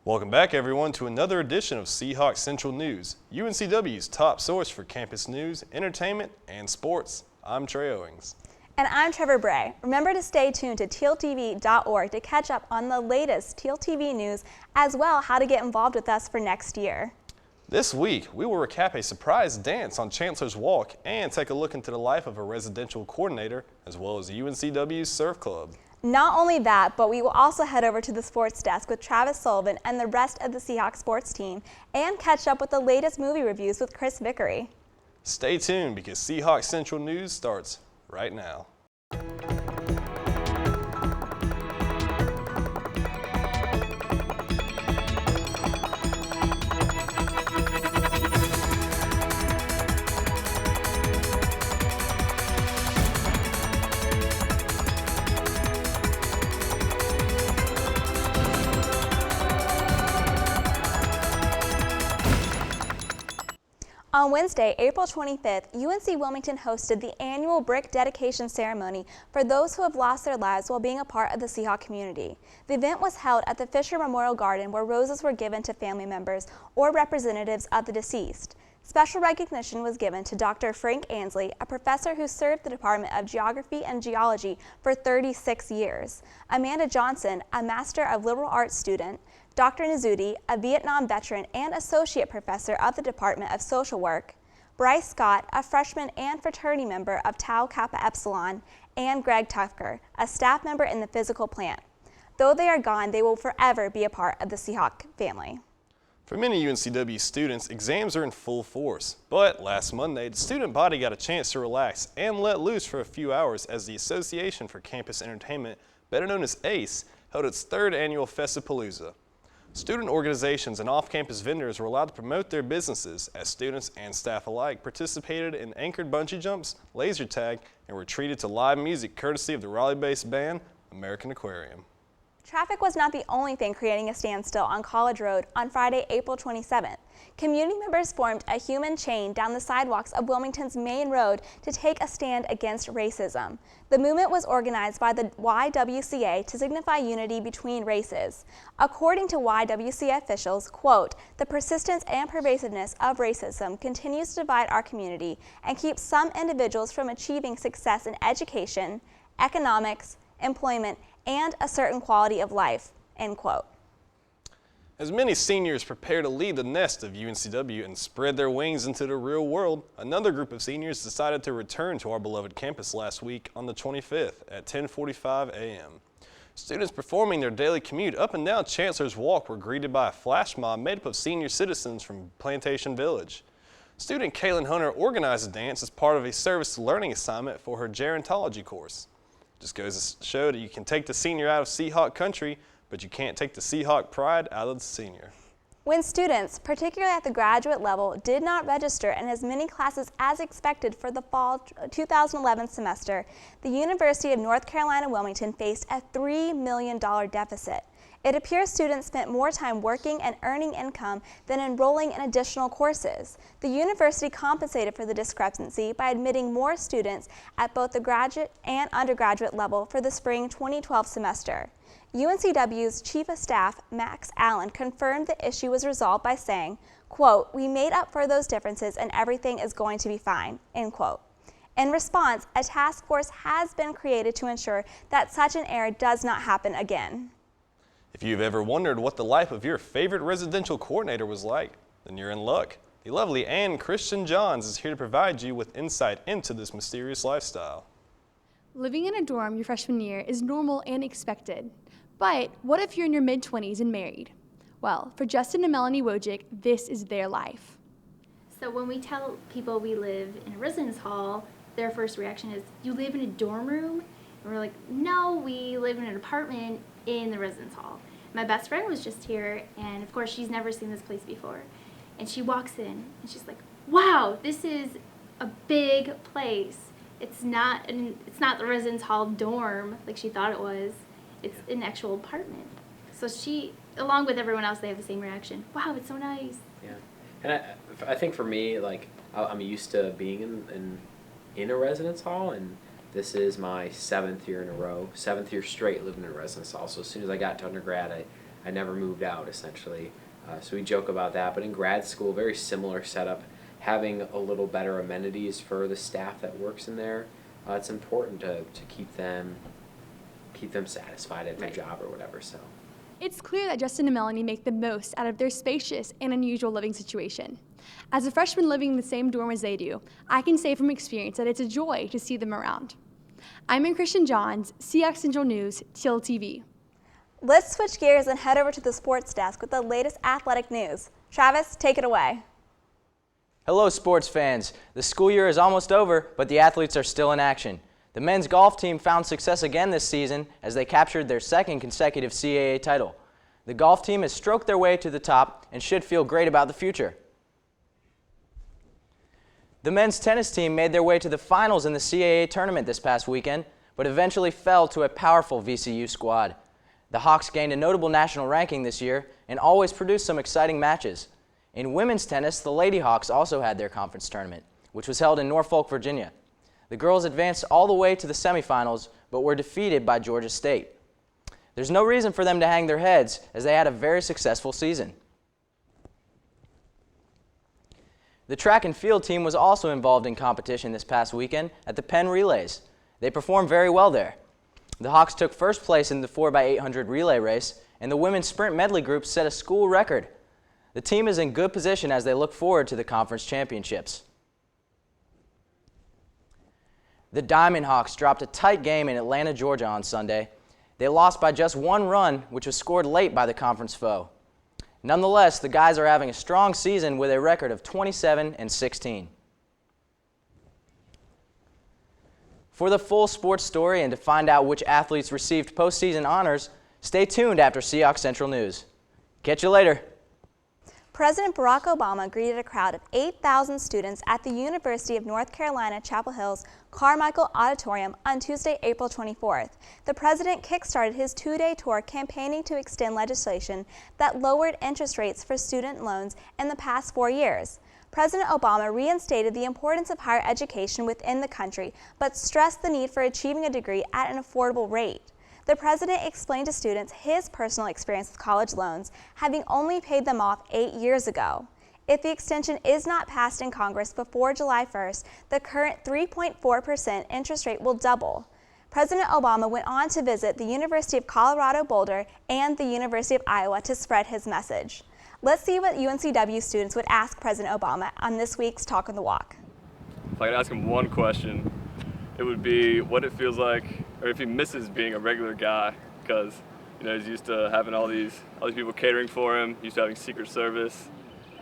Welcome back, everyone, to another edition of Seahawk Central News, UNCW's top source for campus news, entertainment, and sports. I'm Trey Owings. And I'm Trevor Bray. Remember to stay tuned to tealtv.org to catch up on the latest Teal TV news, as well how to get involved with us for next year. This week, we will recap a surprise dance on Chancellor's Walk and take a look into the life of a residential coordinator, as well as UNCW's Surf Club. Not only that, but we will also head over to the sports desk with Travis Sullivan and the rest of the Seahawk sports team and catch up with the latest movie reviews with Chris Vickery. Stay tuned because Seahawk Central News starts right now. On Wednesday, April 25th, UNC Wilmington hosted the annual brick dedication ceremony for those who have lost their lives while being a part of the Seahawk community. The event was held at the Fisher Memorial Garden, where roses were given to family members or representatives of the deceased. Special recognition was given to Dr. Frank Ansley, a professor who served the Department of Geography and Geology for 36 years, Amanda Johnson, a Master of Liberal Arts student, Dr. Nazuti, a Vietnam veteran and associate professor of the Department of Social Work, Bryce Scott, a freshman and fraternity member of Tau Kappa Epsilon, and Greg Tucker, a staff member in the physical plant. Though they are gone, they will forever be a part of the Seahawk family. For many UNCW students, exams are in full force, but last Monday, the student body got a chance to relax and let loose for a few hours as the Association for Campus Entertainment, better known as ACE, held its third annual Festivapalooza. Student organizations and off-campus vendors were allowed to promote their businesses as students and staff alike participated in anchored bungee jumps, laser tag, and were treated to live music courtesy of the Raleigh-based band American Aquarium. Traffic was not the only thing creating a standstill on College Road on Friday, April 27th. Community members formed a human chain down the sidewalks of Wilmington's main road to take a stand against racism. The movement was organized by the YWCA to signify unity between races. According to YWCA officials, quote, "The persistence and pervasiveness of racism continues to divide our community and keeps some individuals from achieving success in education, economics, employment, and a certain quality of life," end quote. As many seniors prepare to leave the nest of UNCW and spread their wings into the real world, another group of seniors decided to return to our beloved campus last week on the 25th at 10:45 a.m. Students performing their daily commute up and down Chancellor's Walk were greeted by a flash mob made up of senior citizens from Plantation Village. Student Kaylin Hunter organized the dance as part of a service learning assignment for her gerontology course. Just goes to show that you can take the senior out of Seahawk country, but you can't take the Seahawk pride out of the senior. When students, particularly at the graduate level, did not register in as many classes as expected for the fall 2011 semester, the University of North Carolina Wilmington faced a $3 million deficit. It appears students spent more time working and earning income than enrolling in additional courses. The university compensated for the discrepancy by admitting more students at both the graduate and undergraduate level for the spring 2012 semester. UNCW's Chief of Staff, Max Allen, confirmed the issue was resolved by saying, quote, "We made up for those differences and everything is going to be fine," end quote. In response, a task force has been created to ensure that such an error does not happen again. If you've ever wondered what the life of your favorite residential coordinator was like, then you're in luck. The lovely Ann Christian Johns is here to provide you with insight into this mysterious lifestyle. Living in a dorm your freshman year is normal and expected. But what if you're in your mid-20s and married? Well, for Justin and Melanie Wojcik, this is their life. So when we tell people we live in a residence hall, their first reaction is, "You live in a dorm room?" And we're like, "No, we live in an apartment in the residence hall." My best friend was just here, and of course she's never seen this place before. And she walks in, and she's like, "Wow, this is a big place. It's not the residence hall dorm like she thought it was. It's an actual apartment." So she, along with everyone else, they have the same reaction. "Wow, it's so nice." Yeah, and I think for me, like, I'm used to being in a residence hall, and this is my 7th year in a row, 7th year straight living in a residence hall. So as soon as I got to undergrad, I never moved out, essentially. So we joke about that. But in grad school, very similar setup, having a little better amenities for the staff that works in there. It's important to keep them satisfied at their job or whatever. So It's clear that Justin and Melanie make the most out of their spacious and unusual living situation. As a freshman living in the same dorm as they do, I can say from experience that it's a joy to see them around. I'm in Christian Johns, Seahawk Central News, Teal TV. Let's switch gears and head over to the sports desk with the latest athletic news. Travis, take it away. Hello, sports fans. The school year is almost over, but the athletes are still in action. The men's golf team found success again this season as they captured their second consecutive CAA title. The golf team has stroked their way to the top and should feel great about the future. The men's tennis team made their way to the finals in the CAA tournament this past weekend, but eventually fell to a powerful VCU squad. The Hawks gained a notable national ranking this year and always produced some exciting matches. In women's tennis, the Lady Hawks also had their conference tournament, which was held in Norfolk, Virginia. The girls advanced all the way to the semifinals, but were defeated by Georgia State. There's no reason for them to hang their heads, as they had a very successful season. The track and field team was also involved in competition this past weekend at the Penn Relays. They performed very well there. The Hawks took first place in the 4x800 relay race, and the women's sprint medley group set a school record. The team is in good position as they look forward to the conference championships. The Diamond Hawks dropped a tight game in Atlanta, Georgia on Sunday. They lost by just one run, which was scored late by the conference foe. Nonetheless, the guys are having a strong season with a record of 27-16. For the full sports story and to find out which athletes received postseason honors, stay tuned after Seahawk Central News. Catch you later. President Barack Obama greeted a crowd of 8,000 students at the University of North Carolina, Chapel Hill's Carmichael Auditorium on Tuesday, April 24th. The president kickstarted his two-day tour campaigning to extend legislation that lowered interest rates for student loans in the past 4 years. President Obama reinstated the importance of higher education within the country, but stressed the need for achieving a degree at an affordable rate. The president explained to students his personal experience with college loans, having only paid them off 8 years ago. If the extension is not passed in Congress before July 1st, the current 3.4% interest rate will double. President Obama went on to visit the University of Colorado Boulder and the University of Iowa to spread his message. Let's see what UNCW students would ask President Obama on this week's Talk on the Walk. If I could ask him one question, it would be what it feels like, or if he misses being a regular guy, because he's used to having all these people catering for him, used to having Secret Service.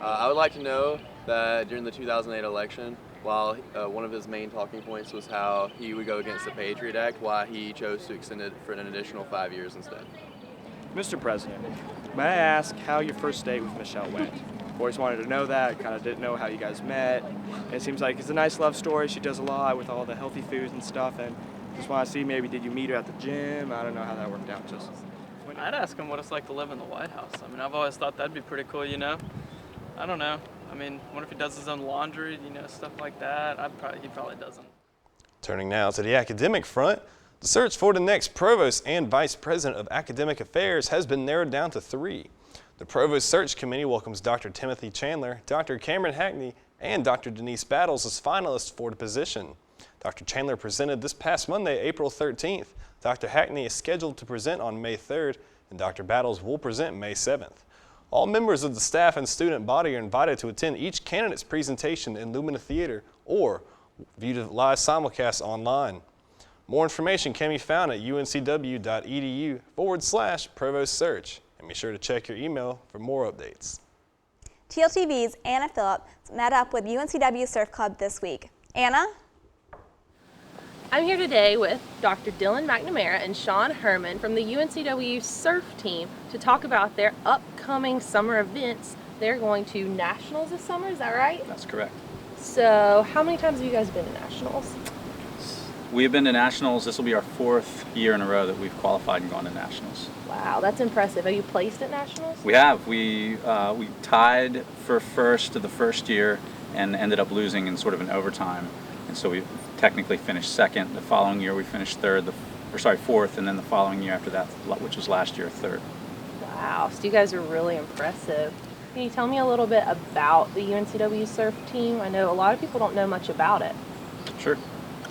I would like to know that during the 2008 election, while one of his main talking points was how he would go against the Patriot Act, why he chose to extend it for an additional 5 years instead. Mr. President, may I ask how your first date with Michelle went? Always wanted to know that, kind of didn't know how you guys met. It seems like it's a nice love story. She does a lot with all the healthy foods and stuff, and just want to see maybe did you meet her at the gym? I don't know how that worked out. Just I'd ask him what it's like to live in the White House. I mean, I've always thought that'd be pretty cool, I don't know. I mean, what if he does his own laundry, stuff like that? He probably doesn't. Turning now to the academic front, the search for the next provost and vice president of academic affairs has been narrowed down to 3. The Provost Search Committee welcomes Dr. Timothy Chandler, Dr. Cameron Hackney, and Dr. Denise Battles as finalists for the position. Dr. Chandler presented this past Monday, April 13th. Dr. Hackney is scheduled to present on May 3rd, and Dr. Battles will present May 7th. All members of the staff and student body are invited to attend each candidate's presentation in Lumina Theater or view the live simulcast online. More information can be found at uncw.edu/provost search. And be sure to check your email for more updates. Teal TV's Anna Phillip met up with UNCW Surf Club this week. Anna? I'm here today with Dr. Dylan McNamara and Sean Herman from the UNCW Surf Team to talk about their upcoming summer events. They're going to Nationals this summer, is that right? That's correct. So how many times have you guys been to Nationals? We've been to Nationals. This will be our 4th year in a row that we've qualified and gone to Nationals. Wow, that's impressive. Have you placed at Nationals? We have. We tied for first the first year and ended up losing in sort of an overtime. And so we technically finished second. The following year we finished fourth, and then the following year after that, which was last year, third. Wow. Wow, so you guys are really impressive. Can you tell me a little bit about the UNCW surf team? I know a lot of people don't know much about it. Sure.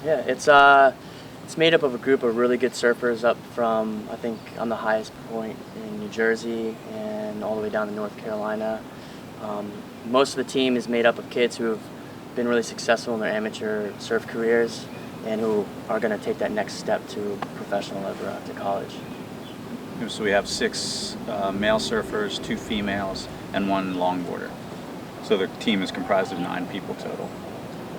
Yeah, it's made up of a group of really good surfers up from, I think, on the highest point in New Jersey and all the way down to North Carolina. Most of the team is made up of kids who have been really successful in their amateur surf careers and who are going to take that next step to professional or to college. So we have 6 male surfers, 2 females, and 1 longboarder. So the team is comprised of 9 people total.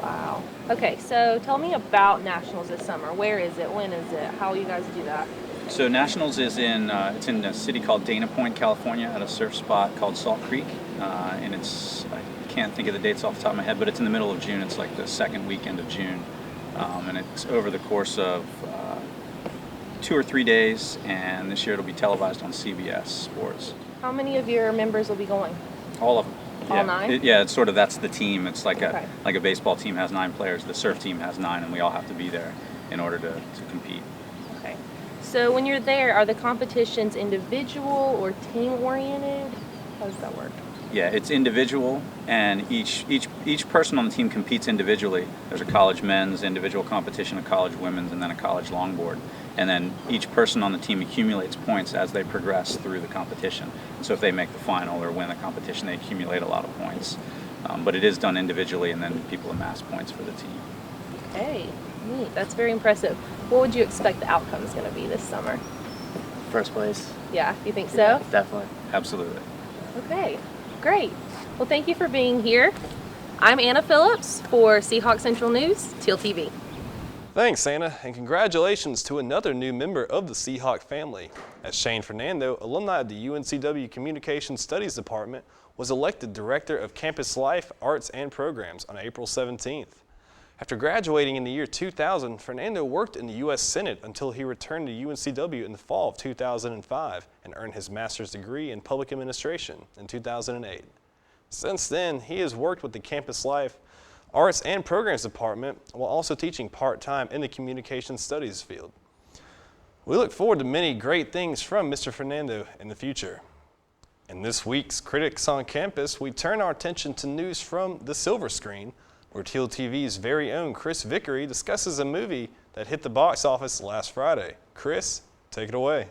Wow. Okay, so tell me about Nationals this summer. Where is it? When is it? How will you guys do that? So Nationals is it's in a city called Dana Point, California, at a surf spot called Salt Creek, and I can't think of the dates off the top of my head, but it's in the middle of June. It's like the second weekend of June, and it's over the course of 2 or 3 days, and this year it'll be televised on CBS Sports. How many of your members will be going? All of them. All Yeah. 9? It's sort of, that's the team. It's like Okay. a baseball team has 9 players. The surf team has 9, and we all have to be there in order to compete. Okay. So when you're there, are the competitions individual or team-oriented? How does that work? Yeah, it's individual, and each person on the team competes individually. There's a college men's individual competition, a college women's, and then a college longboard. And then each person on the team accumulates points as they progress through the competition. So if they make the final or win the competition, they accumulate a lot of points. But it is done individually, and then people amass points for the team. Okay, neat. That's very impressive. What would you expect the outcome is going to be this summer? First place. Yeah, you think so? Yeah, definitely. Absolutely. Okay, great. Well, thank you for being here. I'm Anna Phillips for Seahawk Central News, Teal TV. Thanks, Anna, and congratulations to another new member of the Seahawk family, as Shane Fernando, alumni of the UNCW Communication Studies Department, was elected Director of Campus Life, Arts, and Programs on April 17th. After graduating in the year 2000, Fernando worked in the U.S. Senate until he returned to UNCW in the fall of 2005 and earned his master's degree in public administration in 2008. Since then, he has worked with the Campus Life, Arts and Programs Department while also teaching part-time in the Communication Studies field. We look forward to many great things from Mr. Fernando in the future. In this week's Critics on Campus, we turn our attention to news from the silver screen, where Teal TV's very own Chris Vickery discusses a movie that hit the box office last Friday. Chris, take it away.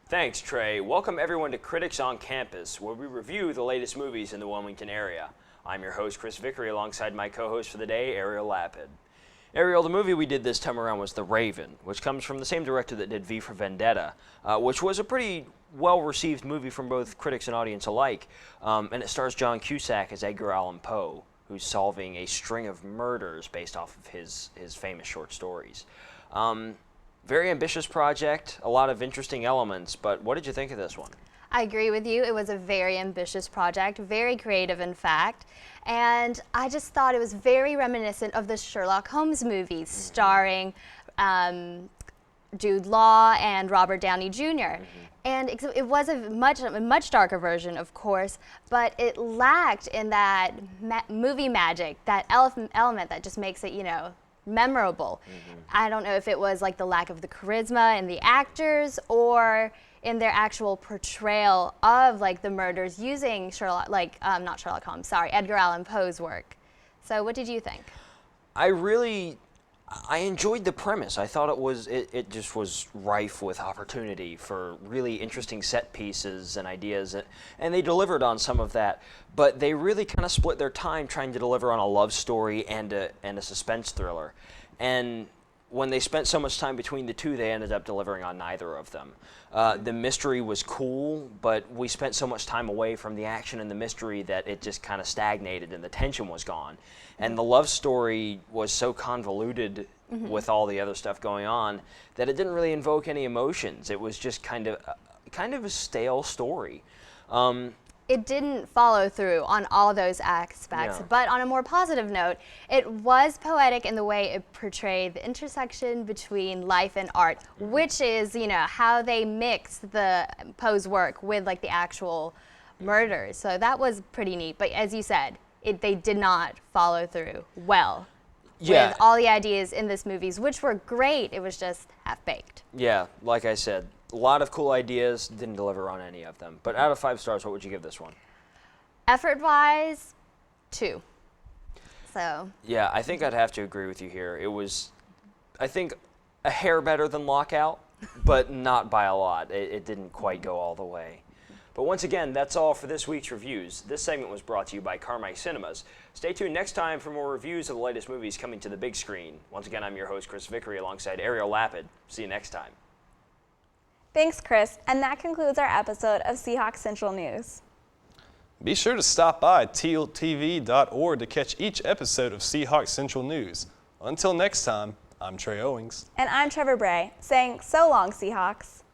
Thanks, Trey. Welcome everyone to Critics on Campus, where we review the latest movies in the Wilmington area. I'm your host, Chris Vickery, alongside my co-host for the day, Ariel Lapid. Ariel, the movie we did this time around was The Raven, which comes from the same director that did V for Vendetta, which was a pretty well-received movie from both critics and audience alike, and it stars John Cusack as Edgar Allan Poe, who's solving a string of murders based off of his famous short stories. Very ambitious project, a lot of interesting elements, but what did you think of this one? I agree with you. It was a very ambitious project, very creative in fact, and I just thought it was very reminiscent of the Sherlock Holmes movies starring Jude Law and Robert Downey Jr. And it was a much darker version, of course, but it lacked in that movie magic, that element that just makes it, memorable. I don't know if it was like the lack of the charisma in the actors or in their actual portrayal of like the murders using Edgar Allan Poe's work. So what did you think? I enjoyed the premise. I thought it just was rife with opportunity for really interesting set pieces and ideas, and they delivered on some of that. But they really kind of split their time trying to deliver on a love story and a suspense thriller. And when they spent so much time between the two, they ended up delivering on neither of them. The mystery was cool, but we spent so much time away from the action and the mystery that it just kind of stagnated and the tension was gone. And the love story was so convoluted with all the other stuff going on that it didn't really invoke any emotions. It was just kind of a stale story. It didn't follow through on all those aspects, but on a more positive note, it was poetic in the way it portrayed the intersection between life and art, which is, how they mix the Poe's work with like the actual murders. So that was pretty neat. But as you said, they did not follow through well with all the ideas in this movies, which were great. It was just half-baked. Yeah, like I said, A lot of cool ideas, didn't deliver on any of them. But out of 5 stars, what would you give this one? Effort-wise, 2. So. Yeah, I think I'd have to agree with you here. It was, I think, a hair better than Lockout, but not by a lot. It didn't quite go all the way. But once again, that's all for this week's reviews. This segment was brought to you by Carmike Cinemas. Stay tuned next time for more reviews of the latest movies coming to the big screen. Once again, I'm your host, Chris Vickery, alongside Ariel Lapid. See you next time. Thanks, Chris. And that concludes our episode of Seahawk Central News. Be sure to stop by tealtv.org to catch each episode of Seahawk Central News. Until next time, I'm Trey Owings. And I'm Trevor Bray, saying so long, Seahawks.